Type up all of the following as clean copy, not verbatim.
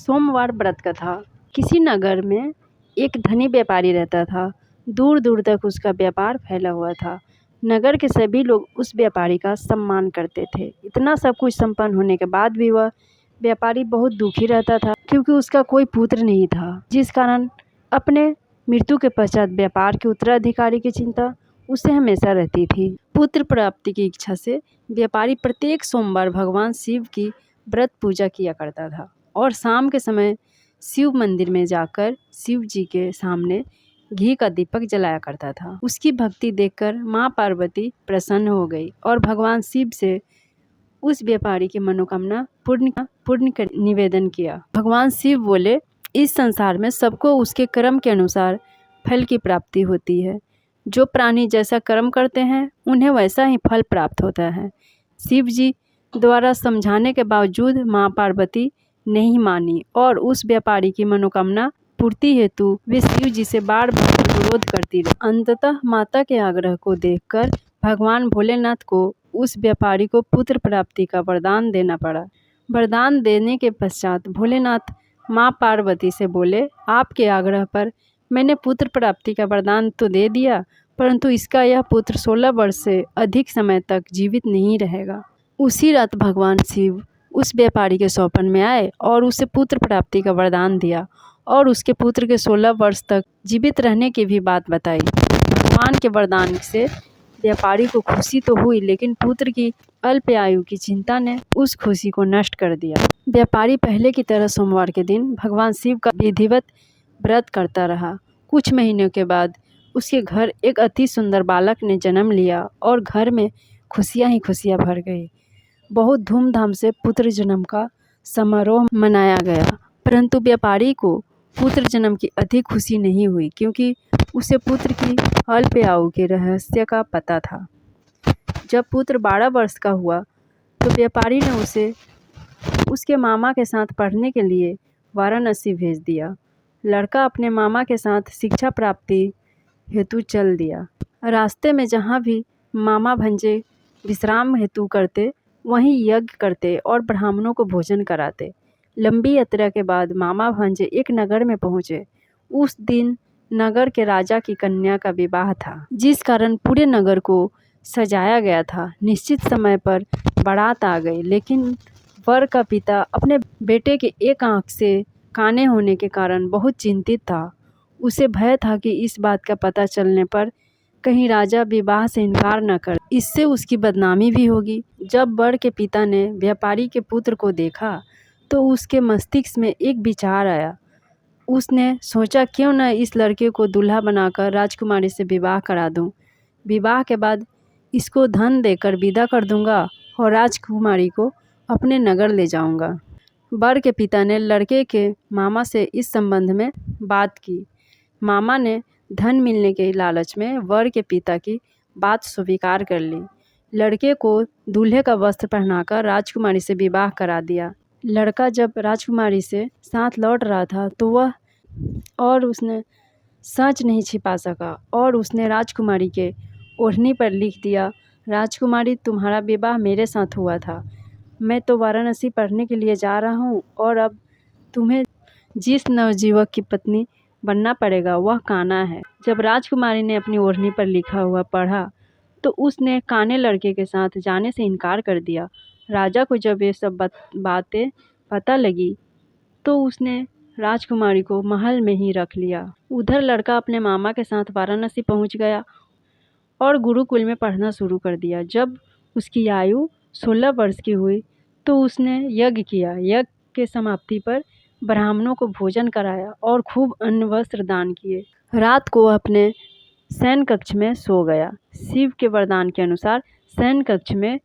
सोमवार व्रत कथा। किसी नगर में एक धनी व्यापारी रहता था। दूर दूर तक उसका व्यापार फैला हुआ था। नगर के सभी लोग उस व्यापारी का सम्मान करते थे। इतना सब कुछ संपन्न होने के बाद भी वह व्यापारी बहुत दुखी रहता था, क्योंकि उसका कोई पुत्र नहीं था, जिस कारण अपने मृत्यु के पश्चात व्यापार के उत्तराधिकारी की चिंता उसे हमेशा रहती थी। पुत्र प्राप्ति की इच्छा से व्यापारी प्रत्येक सोमवार भगवान शिव की व्रत पूजा किया करता था और शाम के समय शिव मंदिर में जाकर शिव जी के सामने घी का दीपक जलाया करता था। उसकी भक्ति देखकर माँ पार्वती प्रसन्न हो गई और भगवान शिव से उस व्यापारी की मनोकामना पूर्ण कर निवेदन किया। भगवान शिव बोले, इस संसार में सबको उसके कर्म के अनुसार फल की प्राप्ति होती है। जो प्राणी जैसा कर्म करते हैं उन्हें वैसा ही फल प्राप्त होता है। शिव जी द्वारा समझाने के बावजूद माँ पार्वती नहीं मानी और उस व्यापारी की मनोकामना पूर्ति हेतु वे शिव जी से बार बार अनुरोध करती रही। अंततः माता के आग्रह को देखकर भगवान भोलेनाथ को उस व्यापारी को पुत्र प्राप्ति का वरदान देना पड़ा। वरदान देने के पश्चात भोलेनाथ माँ पार्वती से बोले, आपके आग्रह पर मैंने पुत्र प्राप्ति का वरदान तो दे दिया, परंतु इसका यह पुत्र 16 वर्ष से अधिक समय तक जीवित नहीं रहेगा। उसी रात भगवान शिव उस व्यापारी के सौपन में आए और उसे पुत्र प्राप्ति का वरदान दिया और उसके पुत्र के 16 वर्ष तक जीवित रहने की भी बात बताई। भगवान के वरदान से व्यापारी को खुशी तो हुई, लेकिन पुत्र की अल्प आयु की चिंता ने उस खुशी को नष्ट कर दिया। व्यापारी पहले की तरह सोमवार के दिन भगवान शिव का विधिवत व्रत करता रहा। कुछ महीनों के बाद उसके घर एक अति सुंदर बालक ने जन्म लिया और घर में खुशियां ही खुशियां भर गई। बहुत धूमधाम से पुत्र जन्म का समारोह मनाया गया, परंतु व्यापारी को पुत्र जन्म की अधिक खुशी नहीं हुई, क्योंकि उसे पुत्र की अल्प आयु के रहस्य का पता था। जब पुत्र 12 वर्ष का हुआ तो व्यापारी ने उसे उसके मामा के साथ पढ़ने के लिए वाराणसी भेज दिया। लड़का अपने मामा के साथ शिक्षा प्राप्ति हेतु चल दिया। रास्ते में जहाँ भी मामा भंजे विश्राम हेतु करते, वहीं यज्ञ करते और ब्राह्मणों को भोजन कराते। लंबी यात्रा के बाद मामा भंजे एक नगर में पहुँचे। उस दिन नगर के राजा की कन्या का विवाह था, जिस कारण पूरे नगर को सजाया गया था। निश्चित समय पर बारात आ गई, लेकिन वर का पिता अपने बेटे के एक आंख से काने होने के कारण बहुत चिंतित था। उसे भय था कि इस बात का पता चलने पर कहीं राजा विवाह से इनकार न कर, इससे उसकी बदनामी भी होगी। जब वर के पिता ने व्यापारी के पुत्र को देखा तो उसके मस्तिष्क में एक विचार आया। उसने सोचा, क्यों न इस लड़के को दूल्हा बनाकर राजकुमारी से विवाह करा दूं। विवाह के बाद इसको धन देकर विदा कर दूंगा और राजकुमारी को अपने नगर ले जाऊंगा। वर के पिता ने लड़के के मामा से इस संबंध में बात की। मामा ने धन मिलने के लालच में वर के पिता की बात स्वीकार कर ली। लड़के को दूल्हे का वस्त्र पहनाकर राजकुमारी से विवाह करा दिया। लड़का जब राजकुमारी से साथ लौट रहा था तो वह और उसने सच नहीं छिपा सका और उसने राजकुमारी के ओढ़नी पर लिख दिया, राजकुमारी तुम्हारा विवाह मेरे साथ हुआ था। मैं तो वाराणसी पढ़ने के लिए जा रहा हूँ और अब तुम्हें जिस नवयुवक की पत्नी बनना पड़ेगा वह काना है। जब राजकुमारी ने अपनी ओढ़नी पर लिखा हुआ पढ़ा तो उसने काने लड़के के साथ जाने से इनकार कर दिया। राजा को जब ये सब बातें पता लगी तो उसने राजकुमारी को महल में ही रख लिया। उधर लड़का अपने मामा के साथ वाराणसी पहुंच गया और गुरुकुल में पढ़ना शुरू कर दिया। जब उसकी आयु 16 वर्ष की हुई तो उसने यज्ञ किया। यज्ञ के समाप्ति पर ब्राह्मणों को भोजन कराया और खूब अन्न वस्त्र दान किए। रात को वह अपने शयन कक्ष में सो गया। शिव के वरदान के अनुसार शयन कक्ष में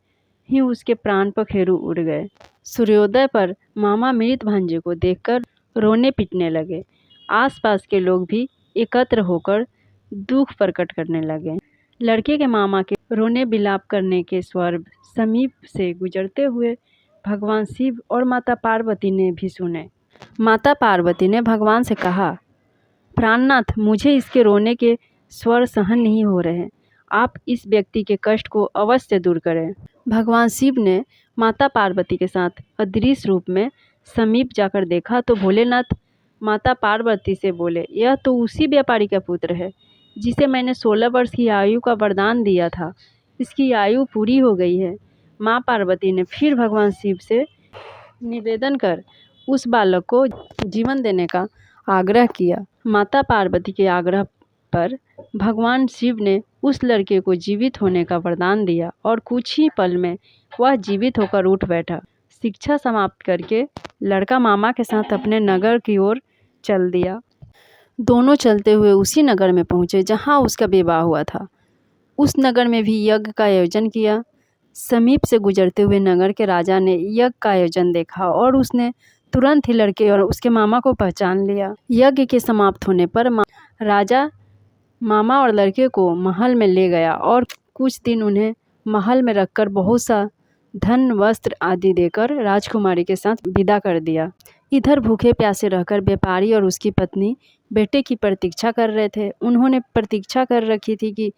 ही उसके प्राण पखेरु उड़ गए। सूर्योदय पर मामा मृत भांजे को देखकर रोने पीटने लगे। आसपास के लोग भी एकत्र होकर दुख प्रकट करने लगे। लड़के के मामा के रोने बिलाप करने के स्वर समीप से गुजरते हुए भगवान शिव और माता पार्वती ने भी सुने। माता पार्वती ने भगवान से कहा, प्राणनाथ, मुझे इसके रोने के स्वर सहन नहीं हो रहे। आप इस व्यक्ति के कष्ट को अवश्य दूर करें। भगवान शिव ने माता पार्वती के साथ अदृश्य रूप में समीप जाकर देखा तो भोलेनाथ माता पार्वती से बोले, यह तो उसी व्यापारी का पुत्र है जिसे मैंने 16 वर्ष की आयु का वरदान दिया था। इसकी आयु पूरी हो गई है। माँ पार्वती ने फिर भगवान शिव से निवेदन कर उस बालक को जीवन देने का आग्रह किया। माता पार्वती के आग्रह पर भगवान शिव ने उस लड़के को जीवित होने का वरदान दिया और कुछ ही पल में वह जीवित होकर उठ बैठा। शिक्षा समाप्त करके लड़का मामा के साथ अपने नगर की ओर चल दिया। दोनों चलते हुए उसी नगर में पहुँचे जहाँ उसका विवाह हुआ था। उस नगर में भी यज्ञ का आयोजन किया। समीप से गुजरते हुए नगर के राजा ने यज्ञ का आयोजन देखा और उसने तुरंत ही लड़के और उसके मामा को पहचान लिया। यज्ञ के समाप्त होने पर राजा मामा और लड़के को महल में ले गया और कुछ दिन उन्हें महल में रखकर बहुत सा धन वस्त्र आदि देकर राजकुमारी के साथ विदा कर दिया। इधर भूखे प्यासे रहकर व्यापारी और उसकी पत्नी बेटे की प्रतीक्षा कर रहे थे। उन्होंने प्रतीक्षा कर रखी थी कि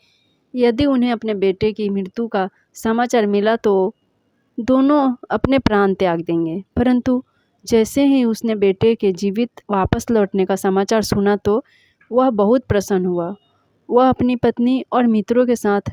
यदि उन्हें अपने बेटे की मृत्यु का समाचार मिला तो दोनों अपने प्राण त्याग देंगे। परंतु जैसे ही उसने बेटे के जीवित वापस लौटने का समाचार सुना तो वह बहुत प्रसन्न हुआ। वह अपनी पत्नी और मित्रों के साथ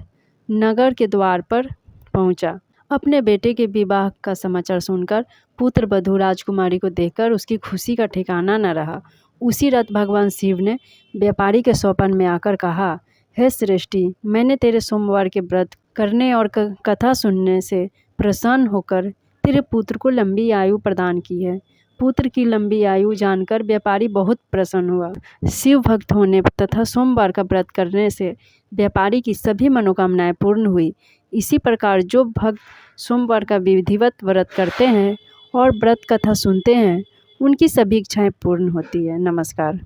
नगर के द्वार पर पहुंचा। अपने बेटे के विवाह का समाचार सुनकर पुत्र वधू राजकुमारी को देखकर उसकी खुशी का ठिकाना न रहा। उसी रात भगवान शिव ने व्यापारी के स्वप्न में आकर कहा, हे श्रेष्ठी, मैंने तेरे सोमवार के व्रत करने और कथा सुनने से प्रसन्न होकर तेरे पुत्र को लंबी आयु प्रदान की है। पुत्र की लंबी आयु जानकर व्यापारी बहुत प्रसन्न हुआ। शिव भक्त होने तथा सोमवार का व्रत करने से व्यापारी की सभी मनोकामनाएं पूर्ण हुई। इसी प्रकार जो भक्त सोमवार का विधिवत व्रत करते हैं और व्रत कथा सुनते हैं उनकी सभी इच्छाएं पूर्ण होती है। नमस्कार।